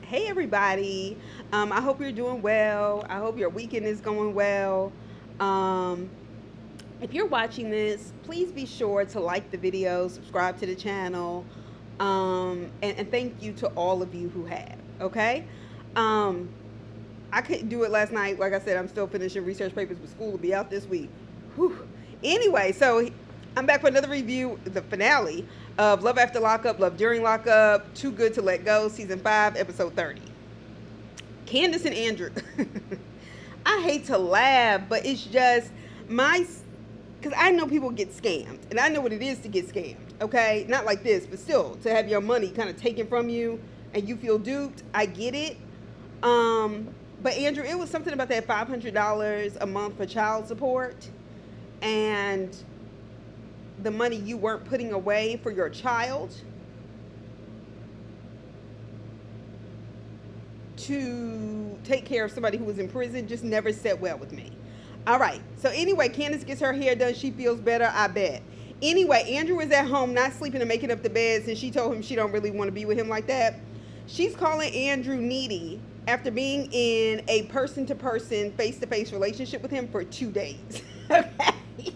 Hey everybody. I hope you're doing well. I hope your weekend is going well. Um, if you're watching this, please be sure to like the video, subscribe to the channel, and thank you to all of you who have. Okay. Um, I couldn't do it last night. Like I said, I'm still finishing research papers, but school will be out this week. Whew. Anyway, so I'm back for another review, the finale of Love After Lockup, Love During Lockup, Too Good to Let Go, Season 5, Episode 30. Candace and Andrew. I hate to laugh, but it's just my, because I know people get scammed, and I know what it is to get scammed, okay? Not like this, but still, to have your money kind of taken from you and you feel duped, I get it. But Andrew, it was something about that $500 a month for child support and the money you weren't putting away for your child to take care of somebody who was in prison just never sat well with me. All right. So anyway, Candace gets her hair done. She feels better, I bet. Anyway, Andrew is at home not sleeping and making up the beds, and she told him she don't really want to be with him like that. She's calling Andrew needy after being in a person-to-person, face-to-face relationship with him for 2 days. Okay.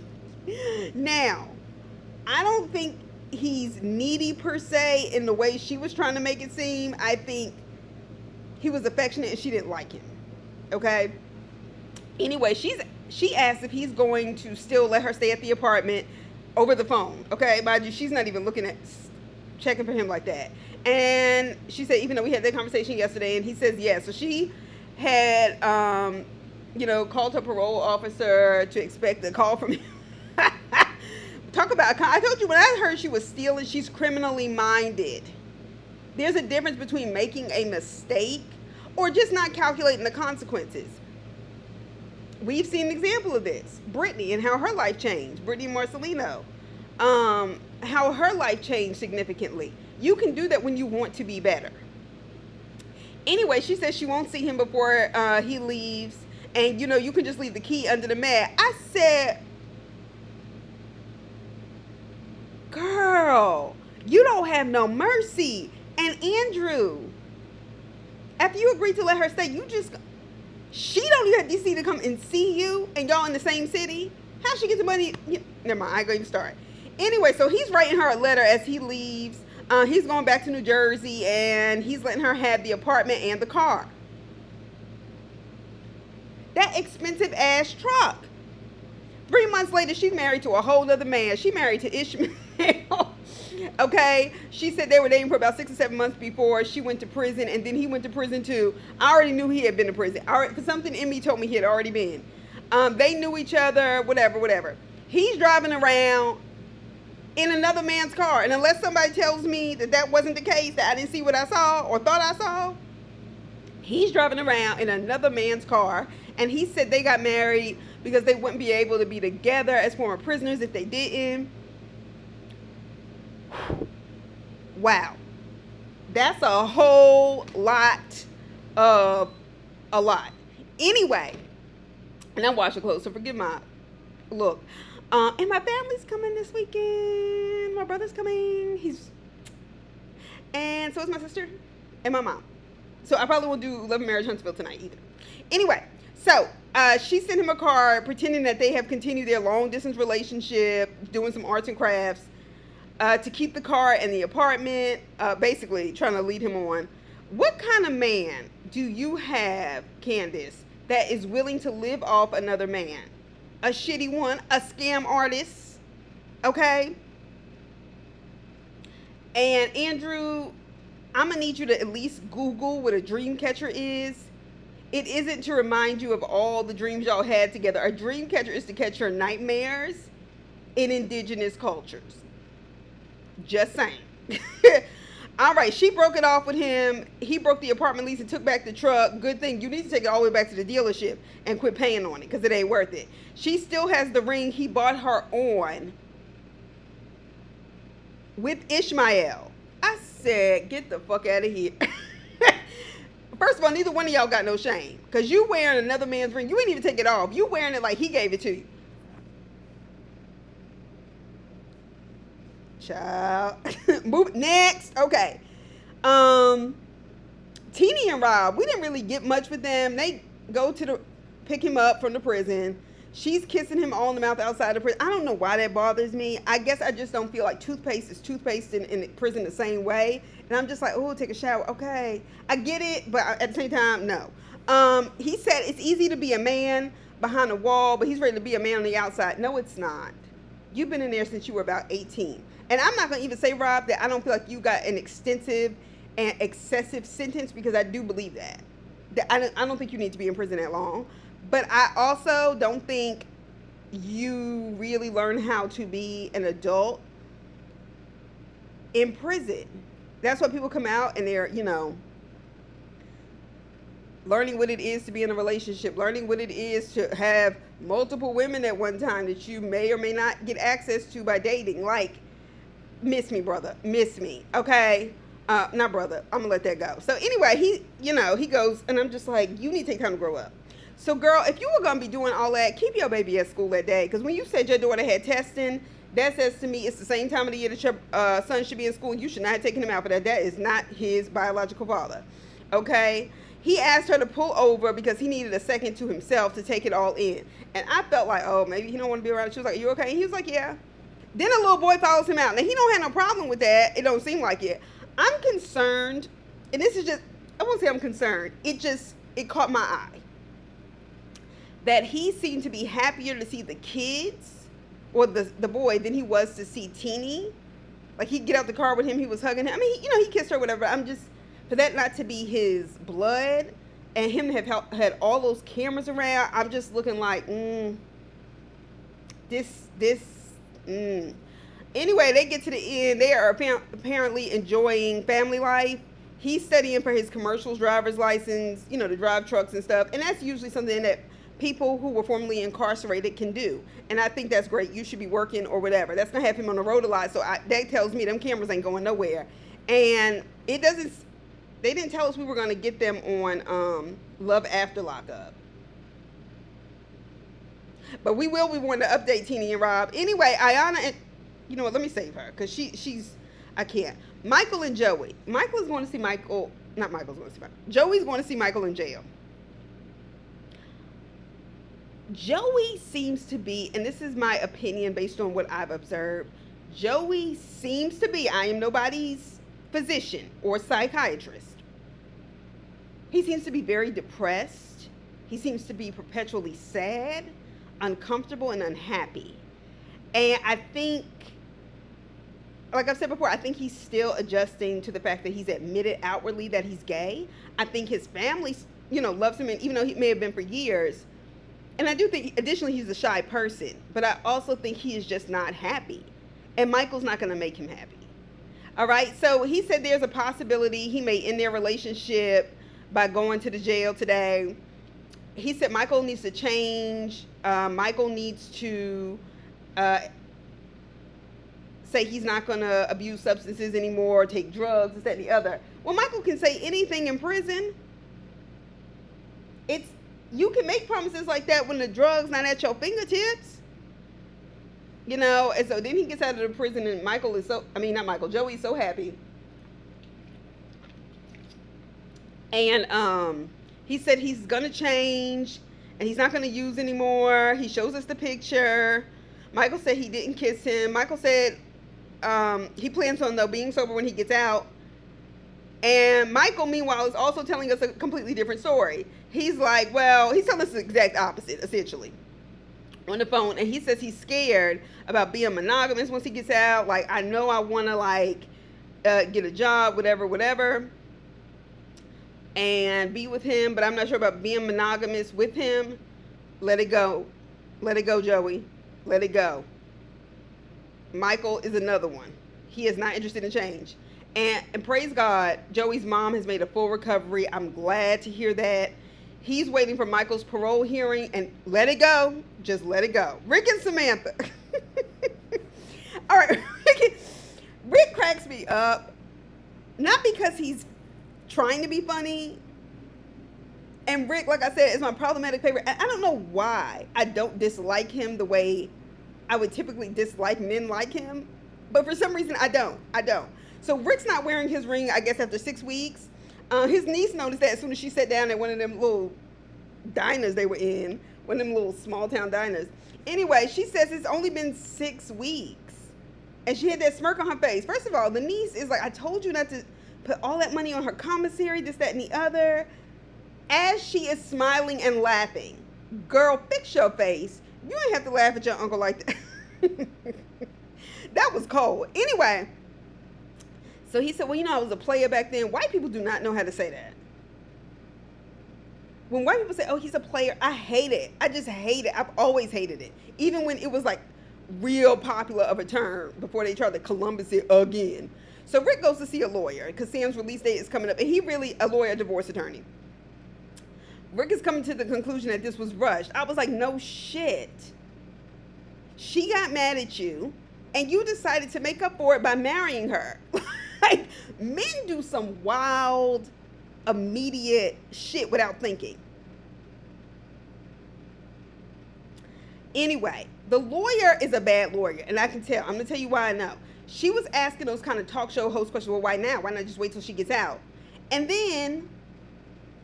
Now, I don't think he's needy per se in the way she was trying to make it seem. I think he was affectionate and she didn't like him. Okay. Anyway, she asked if he's going to still let her stay at the apartment over the phone. Okay, mind you, she's not even looking at checking for him like that. And she said, even though we had that conversation yesterday, and he says yes. So she had, called her parole officer to expect a call from him. Talk about, I told you when I heard she was stealing, she's criminally minded. There's a difference between making a mistake or just not calculating the consequences. We've seen an example of this. Brittany and how her life changed. Brittany Marcelino. How her life changed significantly. You can do that when you want to be better. Anyway, she says she won't see him before he leaves. And, you can just leave the key under the mat. I said, girl, you don't have no mercy. And Andrew, after you agreed to let her stay, she don't even have DC to come and see you, and y'all in the same city. How she get the money? Never mind, I ain't gonna even start. Anyway, so he's writing her a letter as he leaves. He's going back to New Jersey, and he's letting her have the apartment and the car. That expensive ass truck. 3 months later, she's married to a whole other man. She married to Ishmael. Okay, she said they were dating for about 6 or 7 months before she went to prison, and then he went to prison too. I already knew he had been to prison. For something in me told me he had already been. They knew each other, whatever. He's driving around in another man's car, and unless somebody tells me that wasn't the case, that I didn't see what I saw or thought I saw, he's driving around in another man's car, and he said they got married because they wouldn't be able to be together as former prisoners if they didn't. Wow. That's a whole lot of a lot. Anyway, and I'm washing clothes, so forgive my look. And my family's coming this weekend. My brother's coming. And so is my sister and my mom. So I probably won't do Love and Marriage Huntsville tonight either. Anyway, so she sent him a card pretending that they have continued their long distance relationship, doing some arts and crafts. To keep the car and the apartment, basically trying to lead him on. What kind of man do you have, Candace, that is willing to live off another man? A shitty one, a scam artist, okay? And Andrew, I'm going to need you to at least Google what a dream catcher is. It isn't to remind you of all the dreams y'all had together. A dream catcher is to catch your nightmares in indigenous cultures. Just saying. All right, she broke it off with him. He broke the apartment lease and took back the truck. Good thing. You need to take it all the way back to the dealership and quit paying on it because it ain't worth it. She still has the ring he bought her on with Ishmael. I said, get the fuck out of here. First of all, neither one of y'all got no shame because you wearing another man's ring. You ain't even take it off. You wearing it like he gave it to you. Child. Move next. Okay. Tell Teenie and Rob, we didn't really get much with them. They go to the pick him up from the prison. She's kissing him all in the mouth outside the prison. I don't know why that bothers me. I guess I just don't feel like toothpaste is toothpaste in prison the same way. And I'm just like, oh, take a shower. Okay. I get it, but at the same time, no. He said it's easy to be a man behind a wall, but he's ready to be a man on the outside. No, it's not. You've been in there since you were about 18. And I'm not going to even say, Rob, that I don't feel like you got an extensive and excessive sentence, because I do believe that. I don't think you need to be in prison that long. But I also don't think you really learn how to be an adult in prison. That's why people come out and they're, learning what it is to be in a relationship, learning what it is to have multiple women at one time that you may or may not get access to by dating. Like, miss me, brother. Miss me. Okay? Not brother. I'm going to let that go. So anyway, he goes, and I'm just like, you need to take time to grow up. So, girl, if you were going to be doing all that, keep your baby at school that day. Because when you said your daughter had testing, that says to me it's the same time of the year that your son should be in school. You should not have taken him out for that. That is not his biological father. Okay? He asked her to pull over because he needed a second to himself to take it all in. And I felt like, oh, maybe he don't want to be around. She was like, are you okay? And he was like, yeah. Then a little boy follows him out. Now, he don't have no problem with that. It don't seem like it. I'm concerned, and this is just, I won't say I'm concerned. It caught my eye. That he seemed to be happier to see the kids, or the boy, than he was to see Teenie. Like, he'd get out the car with him, he was hugging him. I mean, he kissed her, whatever. I'm just, for that not to be his blood, and him to have had all those cameras around, I'm just looking like, Anyway, they get to the end. They are apparently enjoying family life. He's studying for his commercials driver's license, to drive trucks and stuff. And that's usually something that people who were formerly incarcerated can do. And I think that's great. You should be working or whatever. That's going to have him on the road a lot. So that tells me them cameras ain't going nowhere. And they didn't tell us we were going to get them on Love After Lockup. But we will be wanting to update Teenie and Rob. Anyway, Ayana and, you know what, let me save her. Because I can't. Michael and Joey. Joey's going to see Michael in jail. Joey seems to be, and this is my opinion based on what I've observed, Joey seems to be, I am nobody's physician or psychiatrist. He seems to be very depressed. He seems to be perpetually sad, uncomfortable, and unhappy. And I think, like I've said before, I think he's still adjusting to the fact that he's admitted outwardly that he's gay. I think his family, loves him, and even though he may have been for years. And I do think, additionally, he's a shy person. But I also think he is just not happy. And Michael's not going to make him happy. All right? So he said there's a possibility he may end their relationship by going to the jail today. He said Michael needs to change. Michael needs to say he's not going to abuse substances anymore, take drugs, this, that, and the other. Well, Michael can say anything in prison. You can make promises like that when the drug's not at your fingertips. And so then he gets out of the prison, and Joey's so happy. And he said he's going to change, and he's not going to use anymore. He shows us the picture. Michael said he didn't kiss him. Michael said he plans on, though, being sober when he gets out. And Michael, meanwhile, is also telling us a completely different story. He's like, well, he's telling us the exact opposite, essentially, on the phone. And he says he's scared about being monogamous once he gets out. Like, I know I want to, get a job, whatever, and be with him, but I'm not sure about being monogamous with him. Let it go. Let it go, Joey. Let it go. Michael is another one. He is not interested in change. And praise God, Joey's mom has made a full recovery. I'm glad to hear that. He's waiting for Michael's parole hearing, and let it go. Just let it go. Rick and Samantha. All right. Rick cracks me up. Not because he's trying to be funny. And Rick, like I said, is my problematic favorite. And I don't know why I don't dislike him the way I would typically dislike men like him. But for some reason, I don't. So Rick's not wearing his ring, I guess, after 6 weeks. His niece noticed that as soon as she sat down at one of them little diners they were in, one of them little small town diners. Anyway, she says it's only been 6 weeks. And she had that smirk on her face. First of all, the niece is like, I told you not to put all that money on her commissary, this, that, and the other. As she is smiling and laughing, girl, fix your face. You ain't have to laugh at your uncle like that. That was cold. Anyway, so he said, well, I was a player back then. White people do not know how to say that. When white people say, oh, he's a player, I hate it. I just hate it. I've always hated it. Even when it was like real popular of a term before they tried to Columbus it again. So Rick goes to see a lawyer because Sam's release date is coming up. And he really, a lawyer, divorce attorney. Rick is coming to the conclusion that this was rushed. I was like, no shit. She got mad at you and you decided to make up for it by marrying her. Like, men do some wild, immediate shit without thinking. Anyway, the lawyer is a bad lawyer, and I can tell. I'm going to tell you why I know. She was asking those kind of talk show host questions. Well, why now? Why not just wait till she gets out? And then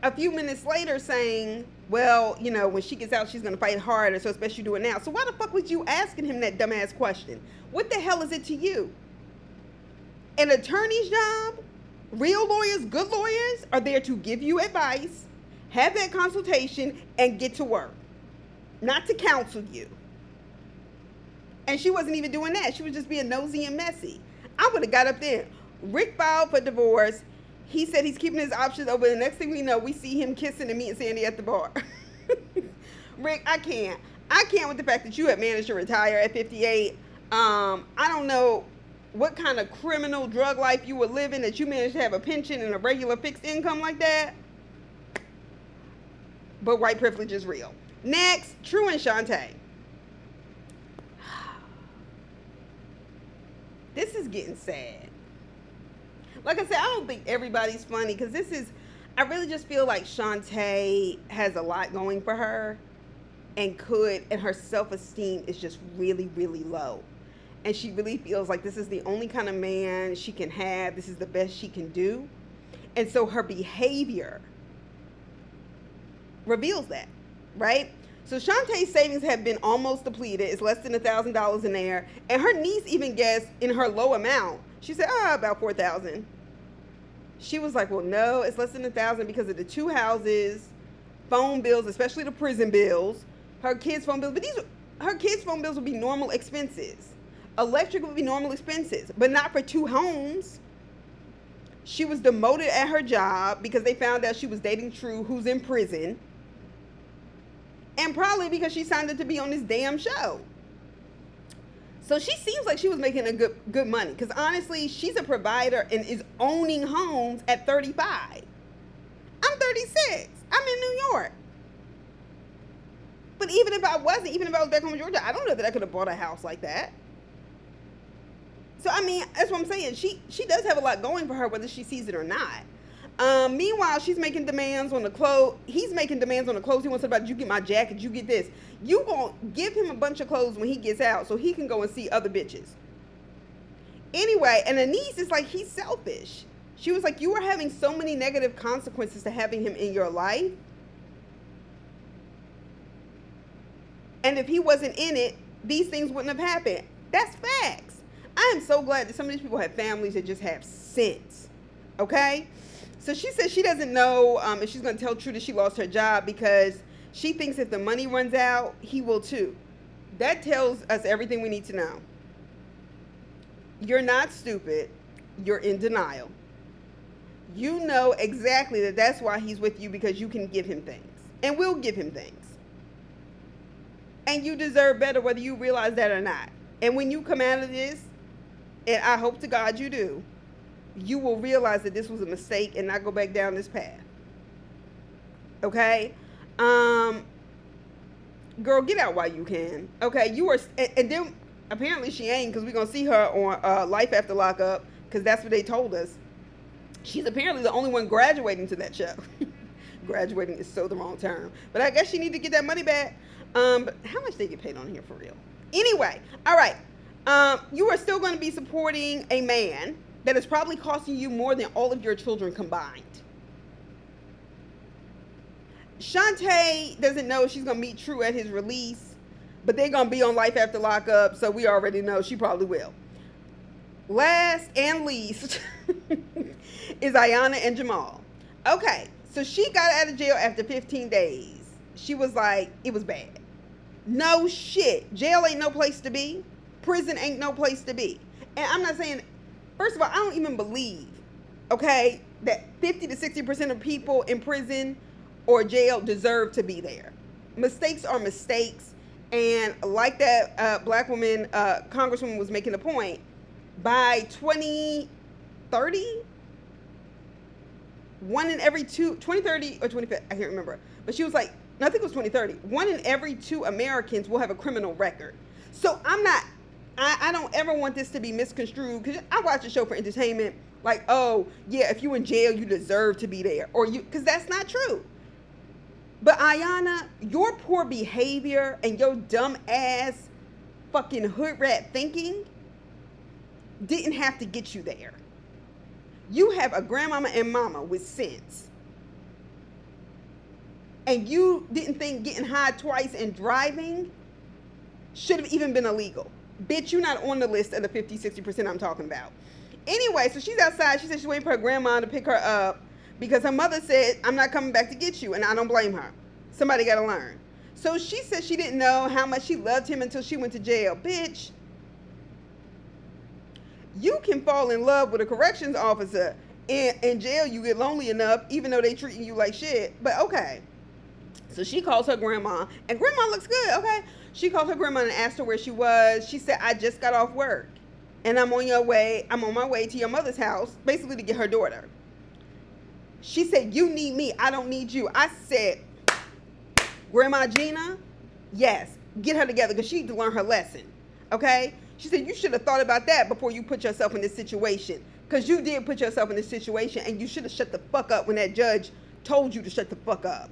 a few minutes later saying, well, when she gets out, she's going to fight harder, so it's best you do it now. So why the fuck was you asking him that dumbass question? What the hell is it to you? An attorney's job, real lawyers, good lawyers, are there to give you advice, have that consultation, and get to work. Not to counsel you. And she wasn't even doing that. She was just being nosy and messy. I would have got up there. Rick filed for divorce. He said he's keeping his options open. The next thing we know, we see him kissing and meeting Sandy at the bar. Rick, I can't. I can't with the fact that you had managed to retire at 58. I don't know what kind of criminal drug life you were living that you managed to have a pension and a regular fixed income like that. But white privilege is real. Next, True and Shantae. This is getting sad. Like I said, I don't think everybody's funny because I really just feel like Shantae has a lot going for her and her self-esteem is just really, really low. And she really feels like this is the only kind of man she can have. This is the best she can do. And so her behavior reveals that, right? So Shantae's savings have been almost depleted. It's less than $1,000 in there. And her niece even guessed in her low amount. She said, about $4,000. She was like, well, no, it's less than $1,000 because of the 2 houses, phone bills, especially the prison bills, her kids' phone bills. But her kids' phone bills would be normal expenses. Electric would be normal expenses, but not for 2 homes. She was demoted at her job because they found out she was dating True, who's in prison. And probably because she signed up to be on this damn show. So she seems like she was making a good money. Because honestly, she's a provider and is owning homes at 35. I'm 36. I'm in New York. But even if I was back home in Georgia, I don't know that I could have bought a house like that. So, I mean, that's what I'm saying. She does have a lot going for her, whether she sees it or not. Meanwhile, she's making demands on the clothes. He's making demands on the clothes. He wants about, you get my jacket, you get this. You gonna give him a bunch of clothes when he gets out so he can go and see other bitches. Anyway, and Anise is like, he's selfish. She was like, you are having so many negative consequences to having him in your life. And if he wasn't in it, these things wouldn't have happened. That's facts. I am so glad that some of these people have families that just have sense. Okay? So she says she doesn't know if she's going to tell True that she lost her job because she thinks if the money runs out, he will too. That tells us everything we need to know. You're not stupid. You're in denial. You know exactly that that's why he's with you, because you can give him things and will give him things. And you deserve better whether you realize that or not. And when you come out of this, and I hope to God you do, you will realize that this was a mistake and not go back down this path. Okay? Girl, get out while you can. Okay? You are, and then apparently she ain't, because we're going to see her on Life After Lockup, because that's what they told us. She's apparently the only one graduating to that show. Graduating is so the wrong term. But I guess she need to get that money back. But how much they get paid on here for real? Anyway, all right. You are still going to be supporting a man that is probably costing you more than all of your children combined. Shantae doesn't know if she's gonna meet True at his release, but they're gonna be on Life After Lockup, so we already know she probably will. Last and least is Ayanna and Jamal. Okay, so she got out of jail after 15 days. She was like, it was bad. No shit. Jail ain't no place to be. Prison ain't no place to be. And I'm not saying, first of all, I don't even believe, okay, that 50 to 60% of people in prison or jail deserve to be there. Mistakes are mistakes. And like that black woman, congresswoman was making a point, by 2030, 2030 or 25, I can't remember. But she was like, no, I think it was 2030. 1 in every 2 Americans will have a criminal record. So I don't ever want this to be misconstrued, because I watch a show for entertainment, like, oh, yeah, if you in jail, you deserve to be there. Because that's not true. But Ayanna, your poor behavior and your dumb ass fucking hood rat thinking didn't have to get you there. You have a grandmama and mama with sense. And you didn't think getting high twice and driving should have even been illegal. Bitch, you're not on the list of the 50, 60% I'm talking about. Anyway, so she's outside. She said she's waiting for her grandma to pick her up because her mother said, I'm not coming back to get you. And I don't blame her. Somebody got to learn. So she said she didn't know how much she loved him until she went to jail. Bitch, you can fall in love with a corrections officer. In jail, you get lonely enough, even though they treating you like shit. But okay. So she calls her grandma, and grandma looks good, okay? She called her grandma and asked her where she was. She said, I just got off work, and I'm on my way to your mother's house, basically to get her daughter. She said, you need me, I don't need you. I said, Grandma Gina, yes, get her together, because she need to learn her lesson, okay? She said, you should have thought about that before you put yourself in this situation, because you did put yourself in this situation, and you should have shut the fuck up when that judge told you to shut the fuck up.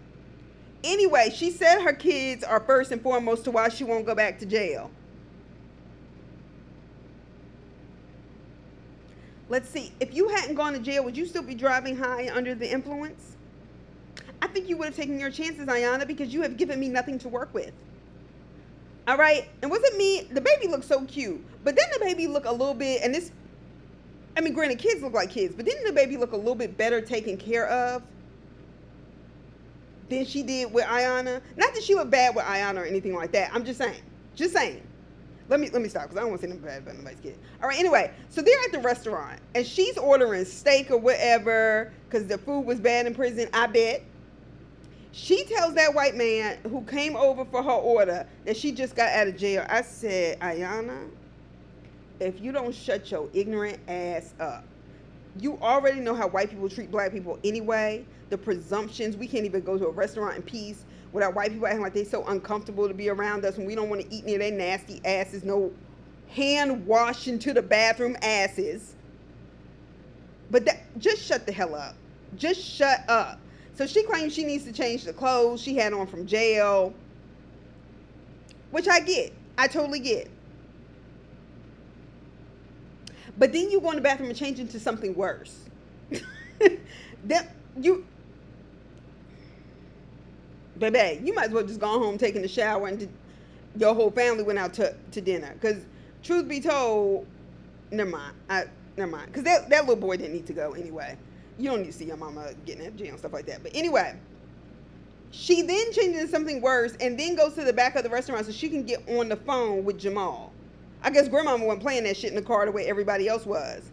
Anyway, she said her kids are first and foremost to why she won't go back to jail. Let's see. If you hadn't gone to jail, would you still be driving high under the influence? I think you would have taken your chances, Ayanna, because you have given me nothing to work with. All right? And wasn't me, the baby looked so cute, but then the baby looked a little bit, and this, I mean, granted, kids look like kids, but didn't the baby look a little bit better taken care of than she did with Ayanna? Not that she looked bad with Ayanna or anything like that. I'm just saying. Just saying. Let me stop, because I don't want to say nothing bad about nobody's kid. All right, anyway. So they're at the restaurant, and she's ordering steak or whatever, because the food was bad in prison, I bet. She tells that white man who came over for her order that she just got out of jail. I said, Ayanna, if you don't shut your ignorant ass up. You already know how white people treat black people anyway. The presumptions. We can't even go to a restaurant in peace without white people acting like they're so uncomfortable to be around us, and we don't want to eat near their nasty asses. No hand washing to the bathroom asses. But just shut the hell up. Just shut up. So she claims she needs to change the clothes she had on from jail, which I get. I totally get. But then you go in the bathroom and change into something worse. Baby, you might as well just go home taking a shower and your whole family went out to dinner. Because truth be told, never mind. Because that little boy didn't need to go anyway. You don't need to see your mama getting out of jail and stuff like that. But anyway, she then changes into something worse and then goes to the back of the restaurant so she can get on the phone with Jamal. I guess grandmama wasn't playing that shit in the car the way everybody else was.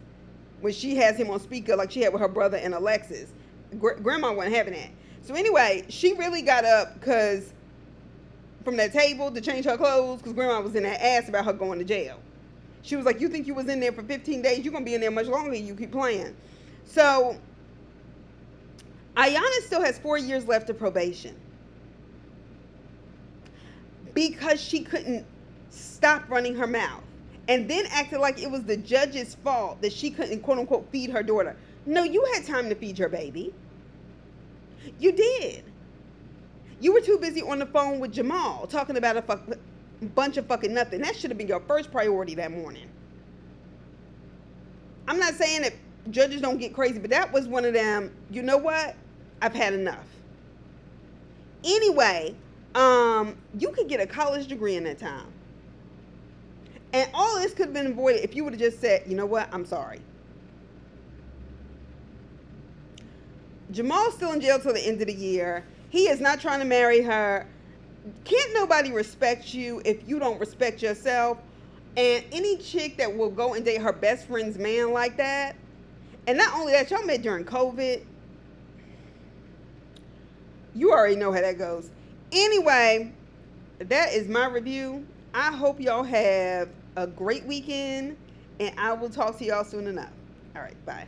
When she has him on speaker like she had with her brother and Alexis. Grandma wasn't having that. So anyway, she really got up from that table to change her clothes because grandma was in that ass about her going to jail. She was like, you think you was in there for 15 days? You're going to be in there much longer. You keep playing. So Ayanna still has 4 years left of probation because she couldn't stop running her mouth and then acted like it was the judge's fault that she couldn't, quote unquote, feed her daughter. No, you had time to feed your baby. You did. You were too busy on the phone with Jamal talking about a bunch of fucking nothing. That should have been your first priority that morning. I'm not saying that judges don't get crazy, but that was one of them, you know what? I've had enough. Anyway, you could get a college degree in that time. And all this could have been avoided if you would have just said, you know what, I'm sorry. Jamal's still in jail till the end of the year. He is not trying to marry her. Can't nobody respect you if you don't respect yourself. And any chick that will go and date her best friend's man like that, and not only that, y'all met during COVID. You already know how that goes. Anyway, that is my review. I hope y'all have a great weekend, and I will talk to y'all soon enough. All right, bye.